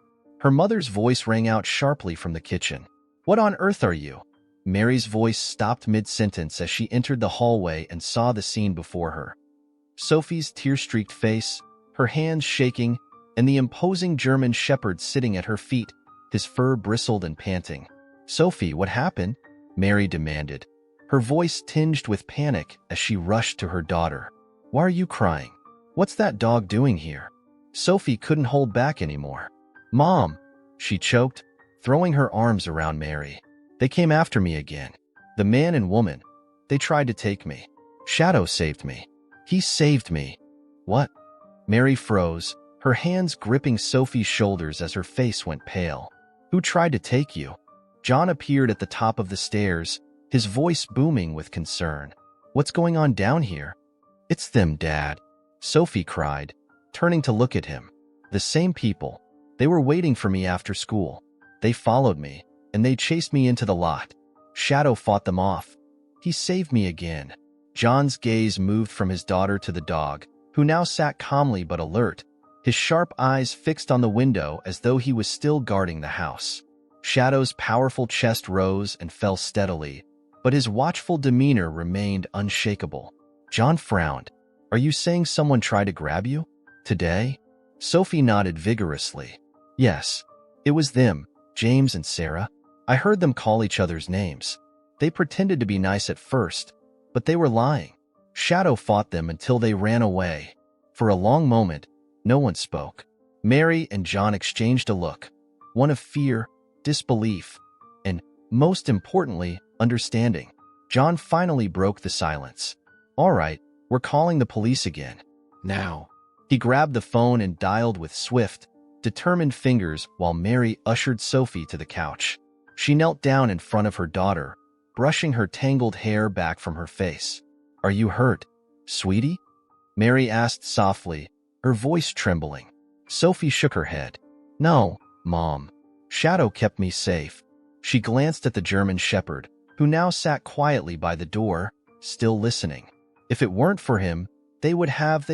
Her mother's voice rang out sharply from the kitchen. "What on earth are you?" Mary's voice stopped mid-sentence as she entered the hallway and saw the scene before her. Sophie's tear-streaked face, her hands shaking, and the imposing German shepherd sitting at her feet, his fur bristled and panting. "Sophie, what happened?" Mary demanded, her voice tinged with panic as she rushed to her daughter. "Why are you crying? What's that dog doing here? Sophie couldn't hold back anymore. Mom, she choked, throwing her arms around Mary. They came after me again. The man and woman. They tried to take me. Shadow saved me. He saved me. What? Mary froze, her hands gripping Sophie's shoulders as her face went pale. Who tried to take you? John appeared at the top of the stairs, his voice booming with concern. What's going on down here? It's them, Dad, Sophie cried, turning to look at him. The same people. They were waiting for me after school. They followed me, and they chased me into the lot. Shadow fought them off. He saved me again. John's gaze moved from his daughter to the dog, who now sat calmly but alert, his sharp eyes fixed on the window as though he was still guarding the house. Shadow's powerful chest rose and fell steadily, but his watchful demeanor remained unshakable. John frowned. Are you saying someone tried to grab you? Today? Sophie nodded vigorously. Yes, it was them, James and Sarah. I heard them call each other's names. They pretended to be nice at first, but they were lying. Shadow fought them until they ran away. For a long moment, no one spoke. Mary and John exchanged a look, one of fear, disbelief, and, most importantly, understanding. John finally broke the silence. All right, we're calling the police again. Now. He grabbed the phone and dialed with swift, determined fingers while Mary ushered Sophie to the couch. She knelt down in front of her daughter, brushing her tangled hair back from her face. Are you hurt, sweetie? Mary asked softly, her voice trembling. Sophie shook her head. No, Mom. Shadow kept me safe. She glanced at the German shepherd, who now sat quietly by the door, still listening. If it weren't for him, they would have.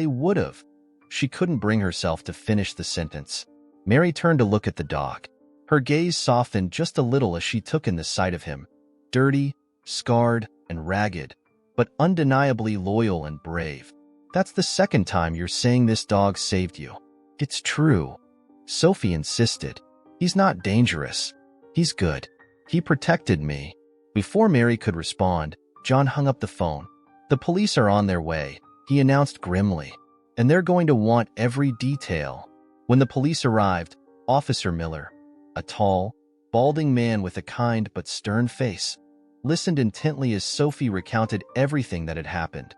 She couldn't bring herself to finish the sentence. Mary turned to look at the dog. Her gaze softened just a little as she took in the sight of him, dirty, scarred, and ragged, but undeniably loyal and brave. That's the second time you're saying this dog saved you. It's true. Sophie insisted. He's not dangerous. He's good. He protected me. Before Mary could respond, John hung up the phone. The police are on their way, he announced grimly, and they're going to want every detail. When the police arrived, Officer Miller, a tall, balding man with a kind but stern face, listened intently as Sophie recounted everything that had happened.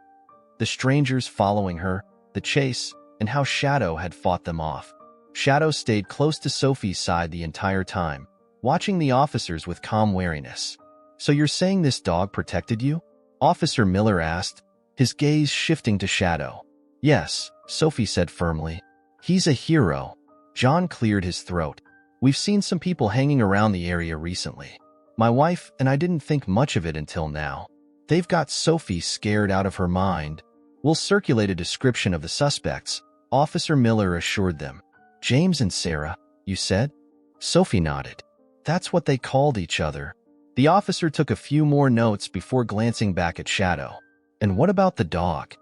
The strangers following her, the chase, and how Shadow had fought them off. Shadow stayed close to Sophie's side the entire time, watching the officers with calm wariness. So you're saying this dog protected you? Officer Miller asked, his gaze shifting to Shadow. Yes, Sophie said firmly. He's a hero. John cleared his throat. We've seen some people hanging around the area recently. My wife and I didn't think much of it until now. They've got Sophie scared out of her mind. We'll circulate a description of the suspects, Officer Miller assured them. James and Sarah, you said? Sophie nodded. That's what they called each other. The officer took a few more notes before glancing back at Shadow. And what about the dog?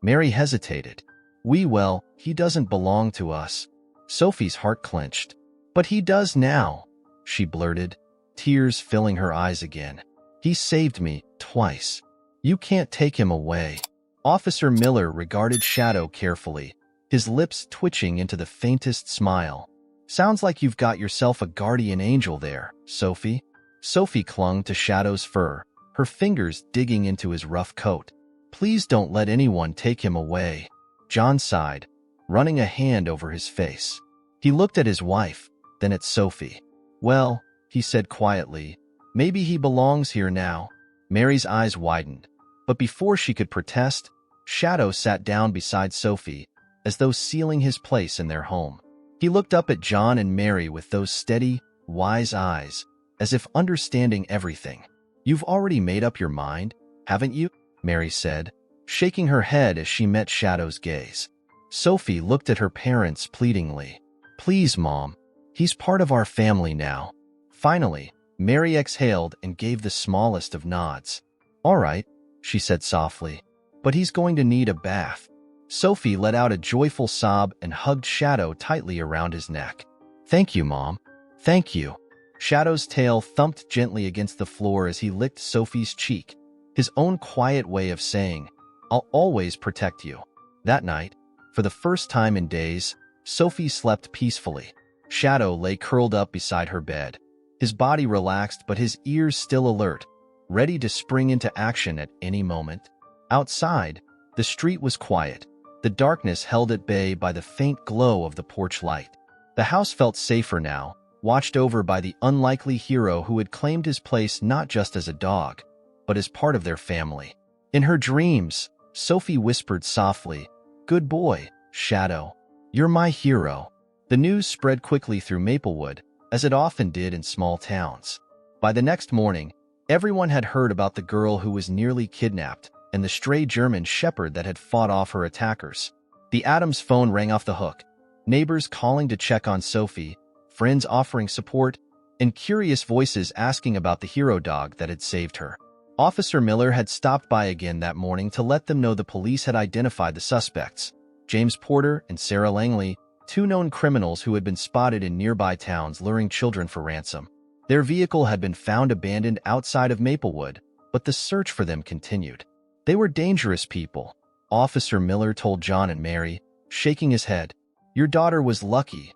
Mary hesitated. He doesn't belong to us. Sophie's heart clenched. But he does now, she blurted, tears filling her eyes again. He saved me twice. You can't take him away. Officer Miller regarded Shadow carefully, his lips twitching into the faintest smile. Sounds like you've got yourself a guardian angel there, Sophie. Sophie clung to Shadow's fur, her fingers digging into his rough coat. Please don't let anyone take him away. John sighed, running a hand over his face. He looked at his wife, then at Sophie. Well, he said quietly, maybe he belongs here now. Mary's eyes widened, but before she could protest, Shadow sat down beside Sophie, as though sealing his place in their home. He looked up at John and Mary with those steady, wise eyes, as if understanding everything. You've already made up your mind, haven't you? Mary said, shaking her head as she met Shadow's gaze. Sophie looked at her parents pleadingly. Please, Mom. He's part of our family now. Finally, Mary exhaled and gave the smallest of nods. All right, she said softly, but he's going to need a bath. Sophie let out a joyful sob and hugged Shadow tightly around his neck. Thank you, Mom. Thank you. Shadow's tail thumped gently against the floor as he licked Sophie's cheek, his own quiet way of saying, I'll always protect you. That night, For the first time in days, Sophie slept peacefully. Shadow lay curled up beside her bed. His body relaxed, but his ears still alert, ready to spring into action at any moment. Outside, the street was quiet, the darkness held at bay by the faint glow of the porch light. The house felt safer now, watched over by the unlikely hero who had claimed his place not just as a dog, but as part of their family. In her dreams, Sophie whispered softly, "Good boy, Shadow. You're my hero." The news spread quickly through Maplewood, as it often did in small towns. By the next morning, everyone had heard about the girl who was nearly kidnapped and the stray German shepherd that had fought off her attackers. The Adams phone rang off the hook, neighbors calling to check on Sophie, friends offering support, and curious voices asking about the hero dog that had saved her. Officer Miller had stopped by again that morning to let them know the police had identified the suspects, James Porter and Sarah Langley, two known criminals who had been spotted in nearby towns luring children for ransom. Their vehicle had been found abandoned outside of Maplewood, but the search for them continued. They were dangerous people, Officer Miller told John and Mary, shaking his head. Your daughter was lucky,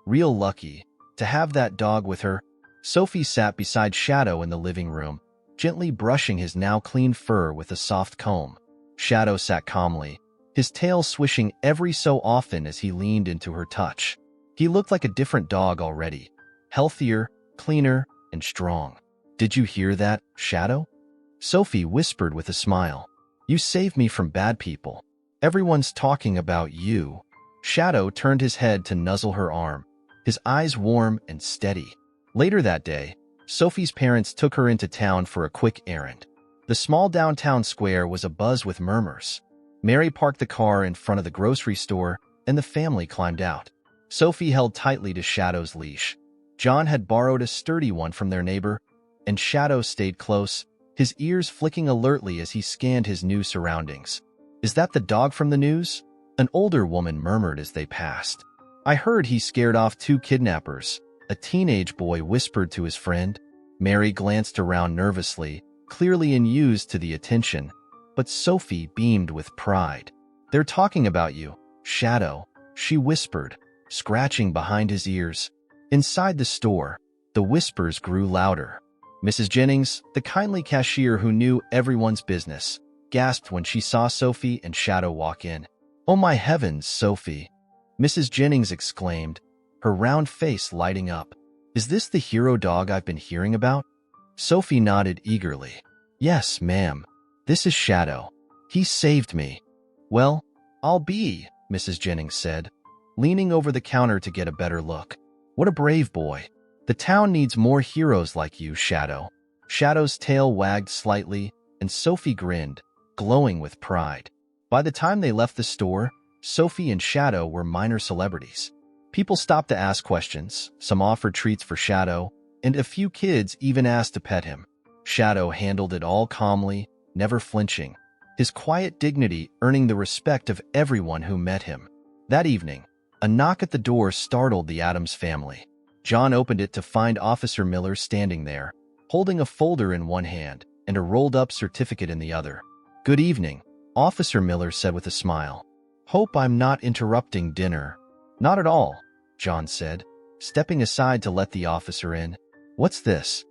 real lucky, to have that dog with her. Sophie sat beside Shadow in the living room, gently brushing his now clean fur with a soft comb. Shadow sat calmly, his tail swishing every so often as he leaned into her touch. He looked like a different dog already, healthier, cleaner, and strong. Did you hear that, Shadow? Sophie whispered with a smile. You saved me from bad people. Everyone's talking about you. Shadow turned his head to nuzzle her arm, his eyes warm and steady. Later that day, Sophie's parents took her into town for a quick errand. The small downtown square was abuzz with murmurs. Mary parked the car in front of the grocery store, and the family climbed out. Sophie held tightly to Shadow's leash. John had borrowed a sturdy one from their neighbor, and Shadow stayed close, his ears flicking alertly as he scanned his new surroundings. Is that the dog from the news? An older woman murmured as they passed. I heard he scared off 2 kidnappers, a teenage boy whispered to his friend. Mary glanced around nervously, clearly unused to the attention, but Sophie beamed with pride. They're talking about you, Shadow, she whispered, scratching behind his ears. Inside the store, the whispers grew louder. Mrs. Jennings, the kindly cashier who knew everyone's business, gasped when she saw Sophie and Shadow walk in. Oh my heavens, Sophie! Mrs. Jennings exclaimed, her round face lighting up. Is this the hero dog I've been hearing about? Sophie nodded eagerly. Yes, ma'am. This is Shadow. He saved me. Well, I'll be, Mrs. Jennings said, leaning over the counter to get a better look. What a brave boy. The town needs more heroes like you, Shadow. Shadow's tail wagged slightly, and Sophie grinned, glowing with pride. By the time they left the store, Sophie and Shadow were minor celebrities. People stopped to ask questions, some offered treats for Shadow, and a few kids even asked to pet him. Shadow handled it all calmly, never flinching, his quiet dignity earning the respect of everyone who met him. That evening, a knock at the door startled the Adams family. John opened it to find Officer Miller standing there, holding a folder in one hand and a rolled-up certificate in the other. Good evening, Officer Miller said with a smile. Hope I'm not interrupting dinner. Not at all, John said, stepping aside to let the officer in. What's this?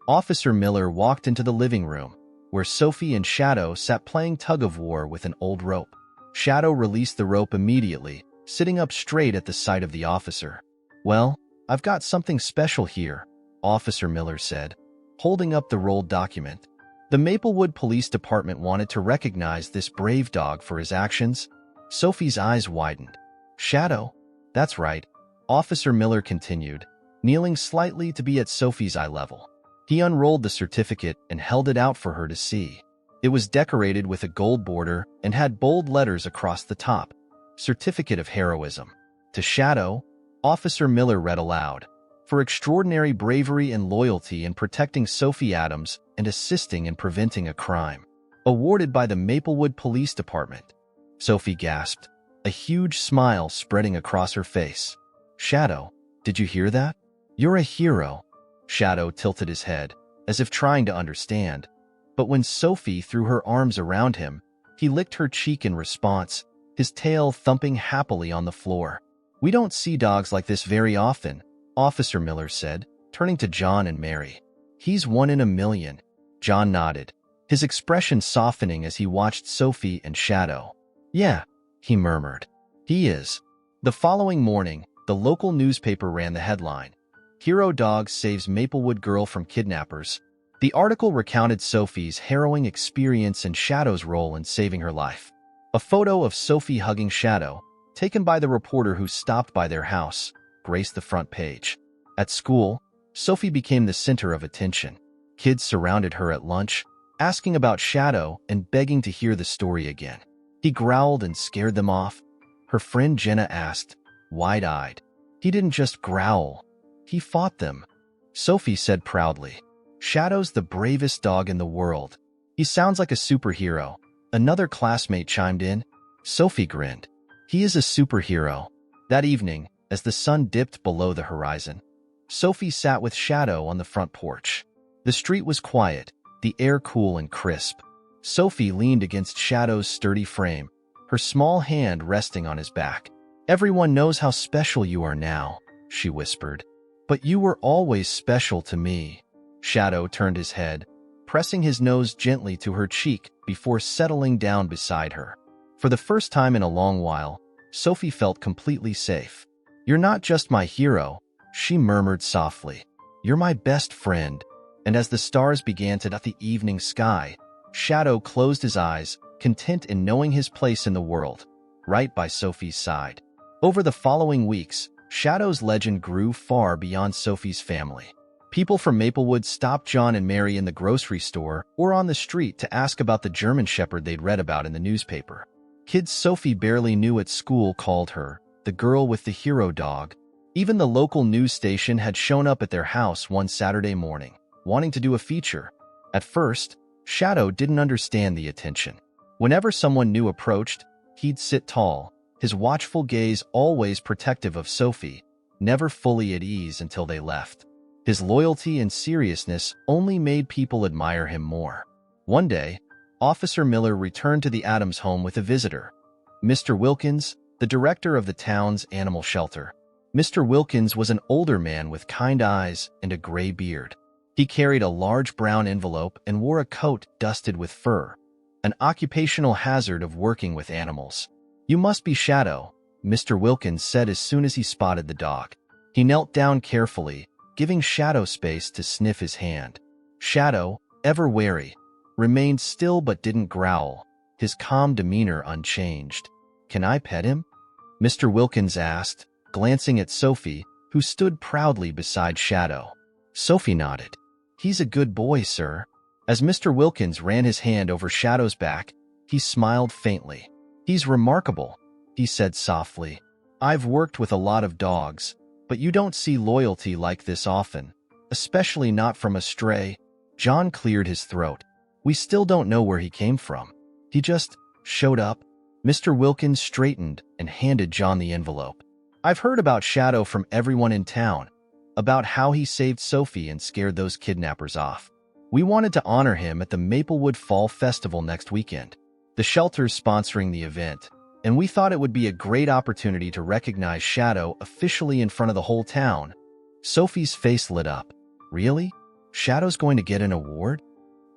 Officer Miller walked into the living room, where Sophie and Shadow sat playing tug-of-war with an old rope. Shadow released the rope immediately, sitting up straight at the sight of the officer. Well, I've got something special here, Officer Miller said, holding up the rolled document. The Maplewood Police Department wanted to recognize this brave dog for his actions. Sophie's eyes widened. Shadow? That's right, Officer Miller continued, kneeling slightly to be at Sophie's eye level. He unrolled the certificate and held it out for her to see. It was decorated with a gold border and had bold letters across the top. Certificate of Heroism. To Shadow, Officer Miller read aloud, for extraordinary bravery and loyalty in protecting Sophie Adams and assisting in preventing a crime. Awarded by the Maplewood Police Department. Sophie gasped, a huge smile spreading across her face. Shadow, did you hear that? You're a hero. Shadow tilted his head, as if trying to understand. But when Sophie threw her arms around him, he licked her cheek in response, his tail thumping happily on the floor. "We don't see dogs like this very often," Officer Miller said, turning to John and Mary. "He's one in a million." John nodded, his expression softening as he watched Sophie and Shadow. "Yeah," he murmured. "He is." The following morning, the local newspaper ran the headline, "Hero Dog Saves Maplewood Girl from Kidnappers." The article recounted Sophie's harrowing experience and Shadow's role in saving her life. A photo of Sophie hugging Shadow, taken by the reporter who stopped by their house, graced the front page. At school, Sophie became the center of attention. Kids surrounded her at lunch, asking about Shadow and begging to hear the story again. He growled and scared them off. Her friend Jenna asked, wide-eyed. "He didn't just growl. He fought them." Sophie said proudly, "Shadow's the bravest dog in the world. He sounds like a superhero." Another classmate chimed in. Sophie grinned. "He is a superhero." That evening, as the sun dipped below the horizon, Sophie sat with Shadow on the front porch. The street was quiet, the air cool and crisp. Sophie leaned against Shadow's sturdy frame, her small hand resting on his back. "Everyone knows how special you are now," she whispered. "But you were always special to me." Shadow turned his head, pressing his nose gently to her cheek before settling down beside her. For the first time in a long while, Sophie felt completely safe. "You're not just my hero," she murmured softly. "You're my best friend." And as the stars began to dot the evening sky, Shadow closed his eyes, content in knowing his place in the world, right by Sophie's side. Over the following weeks, Shadow's legend grew far beyond Sophie's family. People from Maplewood stopped John and Mary in the grocery store or on the street to ask about the German Shepherd they'd read about in the newspaper. Kids Sophie barely knew at school called her the girl with the hero dog. Even the local news station had shown up at their house one Saturday morning, wanting to do a feature. At first, Shadow didn't understand the attention. Whenever someone new approached, he'd sit tall, his watchful gaze always protective of Sophie, never fully at ease until they left. His loyalty and seriousness only made people admire him more. One day, Officer Miller returned to the Adams home with a visitor, Mr. Wilkins, the director of the town's animal shelter. Mr. Wilkins was an older man with kind eyes and a gray beard. He carried a large brown envelope and wore a coat dusted with fur, an occupational hazard of working with animals. "You must be Shadow," Mr. Wilkins said as soon as he spotted the dog. He knelt down carefully, giving Shadow space to sniff his hand. Shadow, ever wary, remained still but didn't growl, his calm demeanor unchanged. "Can I pet him?" Mr. Wilkins asked, glancing at Sophie, who stood proudly beside Shadow. Sophie nodded. "He's a good boy, sir." As Mr. Wilkins ran his hand over Shadow's back, he smiled faintly. "He's remarkable," he said softly. "I've worked with a lot of dogs, but you don't see loyalty like this often, especially not from a stray." John cleared his throat. "We still don't know where he came from. He just showed up." Mr. Wilkins straightened and handed John the envelope. "I've heard about Shadow from everyone in town, about how he saved Sophie and scared those kidnappers off. We wanted to honor him at the Maplewood Fall Festival next weekend. The shelter's sponsoring the event, and we thought it would be a great opportunity to recognize Shadow officially in front of the whole town." Sophie's face lit up. "Really? Shadow's going to get an award?"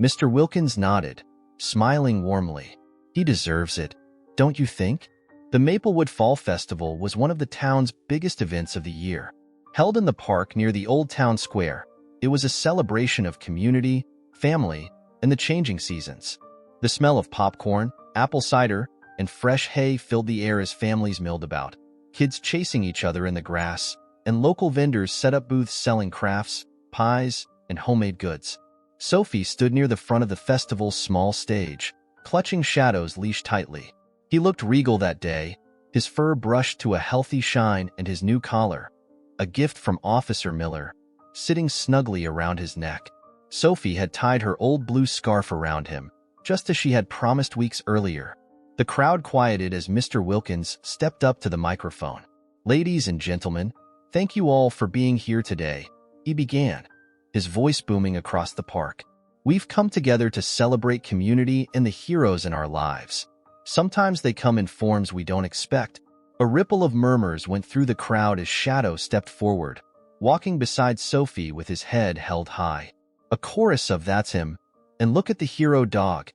Mr. Wilkins nodded, smiling warmly. "He deserves it, don't you think?" The Maplewood Fall Festival was one of the town's biggest events of the year. Held in the park near the Old Town Square, it was a celebration of community, family, and the changing seasons. The smell of popcorn, apple cider, and fresh hay filled the air as families milled about, kids chasing each other in the grass, and local vendors set up booths selling crafts, pies, and homemade goods. Sophie stood near the front of the festival's small stage, clutching Shadow's leash tightly. He looked regal that day, his fur brushed to a healthy shine and his new collar, a gift from Officer Miller, sitting snugly around his neck. Sophie had tied her old blue scarf around him, just as she had promised weeks earlier. The crowd quieted as Mr. Wilkins stepped up to the microphone. "Ladies and gentlemen, thank you all for being here today," he began, his voice booming across the park. "We've come together to celebrate community and the heroes in our lives. Sometimes they come in forms we don't expect. A ripple of murmurs went through the crowd as Shadow stepped forward, walking beside Sophie with his head held high. A chorus of "That's him," and "Look at the hero dog,"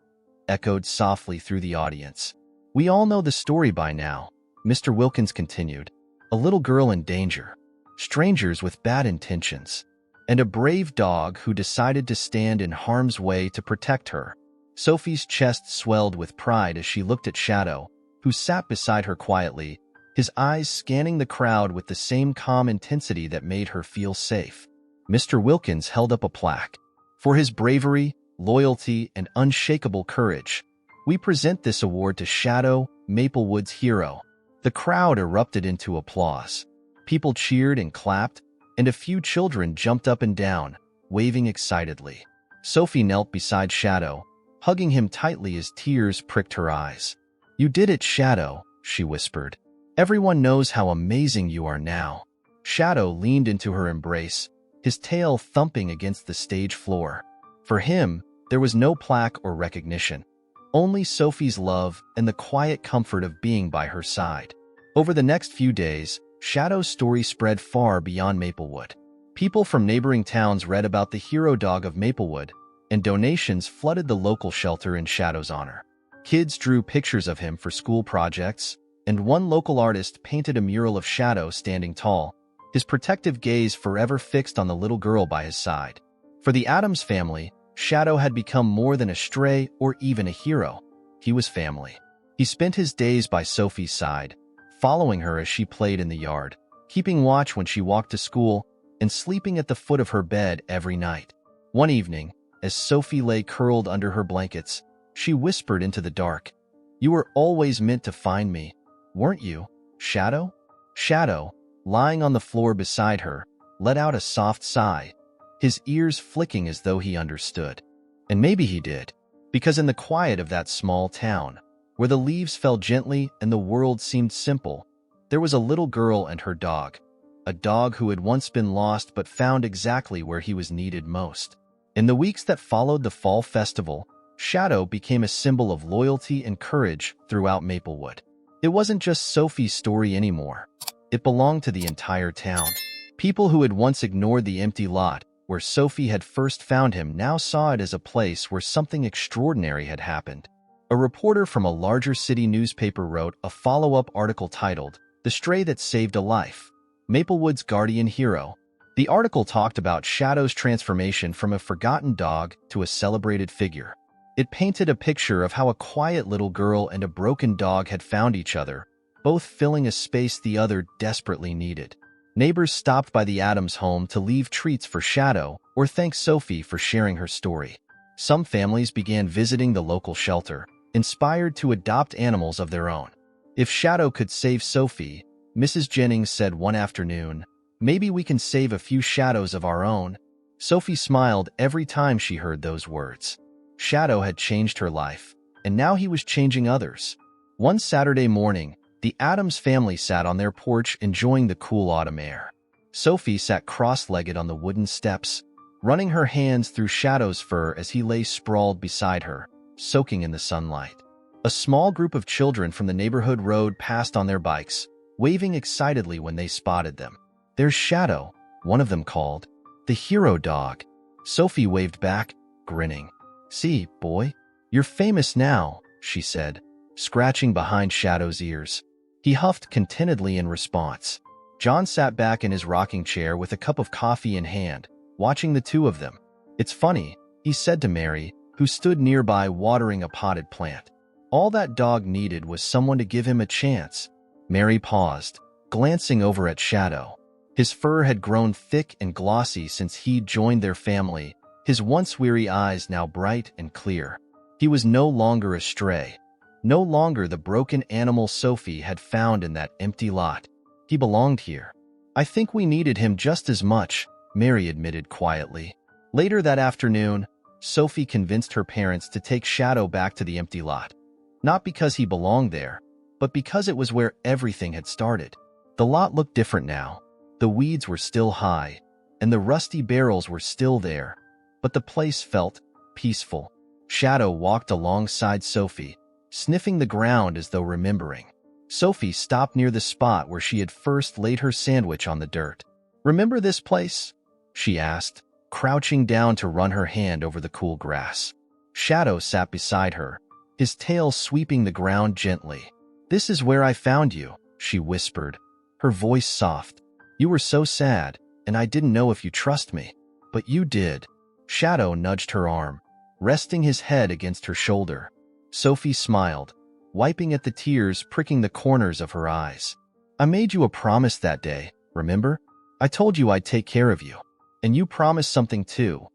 echoed softly through the audience. "We all know the story by now," Mr. Wilkins continued. "A little girl in danger, strangers with bad intentions, and a brave dog who decided to stand in harm's way to protect her." Sophie's chest swelled with pride as she looked at Shadow, who sat beside her quietly, his eyes scanning the crowd with the same calm intensity that made her feel safe. Mr. Wilkins held up a plaque. "For his bravery, loyalty, and unshakable courage, we present this award to Shadow, Maplewood's hero." The crowd erupted into applause. People cheered and clapped, and a few children jumped up and down, waving excitedly. Sophie knelt beside Shadow, hugging him tightly as tears pricked her eyes. "You did it, Shadow," she whispered. "Everyone knows how amazing you are now." Shadow leaned into her embrace, his tail thumping against the stage floor. For him, there was no plaque or recognition, only Sophie's love and the quiet comfort of being by her side. Over the next few days, Shadow's story spread far beyond Maplewood. People from neighboring towns read about the hero dog of Maplewood, and donations flooded the local shelter in Shadow's honor. Kids drew pictures of him for school projects, and one local artist painted a mural of Shadow standing tall, his protective gaze forever fixed on the little girl by his side. For the Addams family, Shadow had become more than a stray or even a hero. He was family. He spent his days by Sophie's side, following her as she played in the yard, keeping watch when she walked to school, and sleeping at the foot of her bed every night. One evening, as Sophie lay curled under her blankets, she whispered into the dark, "You were always meant to find me, weren't you, Shadow?" Shadow, lying on the floor beside her, let out a soft sigh, his ears flicking as though he understood. And maybe he did, because in the quiet of that small town, where the leaves fell gently and the world seemed simple, there was a little girl and her dog, a dog who had once been lost but found exactly where he was needed most. In the weeks that followed the fall festival, Shadow became a symbol of loyalty and courage throughout Maplewood. It wasn't just Sophie's story anymore. It belonged to the entire town. People who had once ignored the empty lot where Sophie had first found him now saw it as a place where something extraordinary had happened. A reporter from a larger city newspaper wrote a follow-up article titled, "The Stray That Saved a Life, Maplewood's Guardian Hero." The article talked about Shadow's transformation from a forgotten dog to a celebrated figure. It painted a picture of how a quiet little girl and a broken dog had found each other, both filling a space the other desperately needed. Neighbors stopped by the Addams home to leave treats for Shadow or thank Sophie for sharing her story. Some families began visiting the local shelter, inspired to adopt animals of their own. "If Shadow could save Sophie," Mrs. Jennings said one afternoon, "maybe we can save a few shadows of our own." Sophie smiled every time she heard those words. Shadow had changed her life, and now he was changing others. One Saturday morning, the Addams family sat on their porch enjoying the cool autumn air. Sophie sat cross-legged on the wooden steps, running her hands through Shadow's fur as he lay sprawled beside her, soaking in the sunlight. A small group of children from the neighborhood road passed on their bikes, waving excitedly when they spotted them. "There's Shadow," one of them called. "The hero dog." Sophie waved back, grinning. "See, boy, you're famous now," she said, scratching behind Shadow's ears. He huffed contentedly in response. John sat back in his rocking chair with a cup of coffee in hand, watching the two of them. "It's funny," he said to Mary, who stood nearby watering a potted plant. "All that dog needed was someone to give him a chance." Mary paused, glancing over at Shadow. His fur had grown thick and glossy since he'd joined their family, his once weary eyes now bright and clear. He was no longer a stray, no longer the broken animal Sophie had found in that empty lot. He belonged here. "I think we needed him just as much," Mary admitted quietly. Later that afternoon, Sophie convinced her parents to take Shadow back to the empty lot. Not because he belonged there, but because it was where everything had started. The lot looked different now. The weeds were still high, and the rusty barrels were still there, but the place felt peaceful. Shadow walked alongside Sophie, sniffing the ground as though remembering. Sophie stopped near the spot where she had first laid her sandwich on the dirt. "Remember this place?" she asked, crouching down to run her hand over the cool grass. Shadow sat beside her, his tail sweeping the ground gently. "This is where I found you," she whispered, her voice soft. "You were so sad, and I didn't know if you trust me. But you did." Shadow nudged her arm, resting his head against her shoulder. Sophie smiled, wiping at the tears pricking the corners of her eyes. "I made you a promise that day, remember? I told you I'd take care of you. And you promised something too.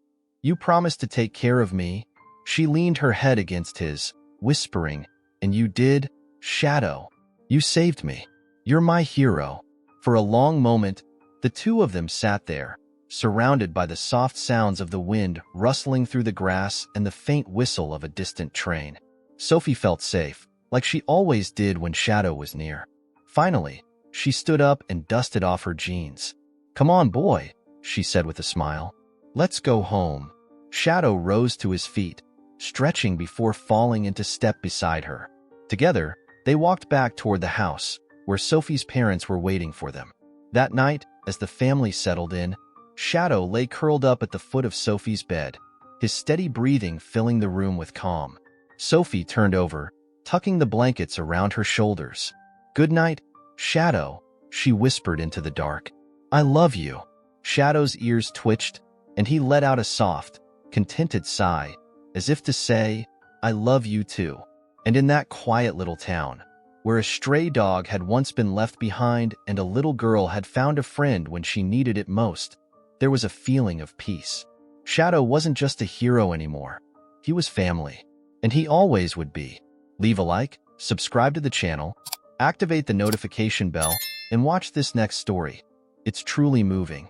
You promised to take care of me." She leaned her head against his, whispering, "And you did, Shadow. You saved me. You're my hero." For a long moment, the two of them sat there, surrounded by the soft sounds of the wind rustling through the grass and the faint whistle of a distant train. Sophie felt safe, like she always did when Shadow was near. Finally, she stood up and dusted off her jeans. "Come on, boy," she said with a smile. "Let's go home." Shadow rose to his feet, stretching before falling into step beside her. Together, they walked back toward the house, where Sophie's parents were waiting for them. That night, as the family settled in, Shadow lay curled up at the foot of Sophie's bed, his steady breathing filling the room with calm. Sophie turned over, tucking the blankets around her shoulders. "Good night, Shadow," she whispered into the dark. "I love you." Shadow's ears twitched, and he let out a soft, contented sigh, as if to say, "I love you too." And in that quiet little town, where a stray dog had once been left behind and a little girl had found a friend when she needed it most, there was a feeling of peace. Shadow wasn't just a hero anymore. He was family, and he always would be. Leave a like, subscribe to the channel, activate the notification bell, and watch this next story. It's truly moving.